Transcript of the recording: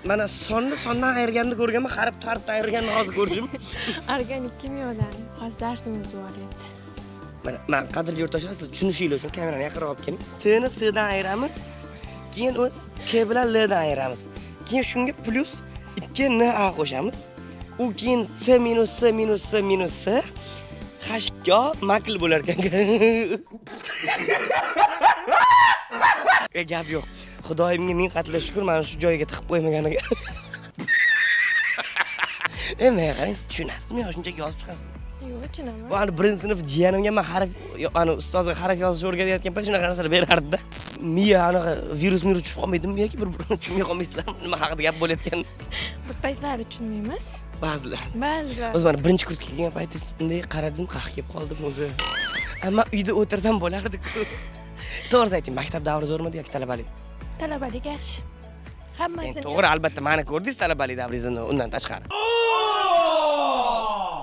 Mana sondan ayirganini ko'rganman, harfdan ayirganini hozir ko'rdim. Organik kimyodan hozir darsimiz bor edi. Mana men qadrli yurtdoshlar siz tushunishinglar uchun kamerani yaqinroq olib keling. S'ni S'dan ayiramiz. Keyin o'z K bilan L'dan ayiramiz. Keyin shunga plus 2 N A qo'shamiz. U keyin C minus C minus C minus C hashga makl bo'lar ekan. Gap yo'q. Xudoyimga ming qatla shukr, mana shu joyiga tiqib qo'ymaganiga. Men qarang, tushunasizmi? Shunchaki yozib chiqasiz. Yo'q, tushunaman. Bu ani birinchi sinf jiyanimga men harf, ani ustozga harf yozish o'rgatayotgan payt shunaqa narsalar berardi-da. Miya anaqa virus tushib qolmaydimi yoki bir-birini tushunmay qolmaysizlarmi? Nima haqida gap bo'layotgan? Bir paytlari tushunmaymiz. Ba'zilar. Ba'zilar. O'zi mana birinchi kursga kelgan paytingiz bunday qaradim, qah kelib qoldim o'zi. Ammo uyda o'tirsam bo'lardi-ku. To'g'ri ayting, maktab davri zo'rmidi yoki talabalik? Talabalik yaxshi. Hammasini. To'g'ri, albatta, meni ko'rdingiz talabalik davringizni undan tashqari.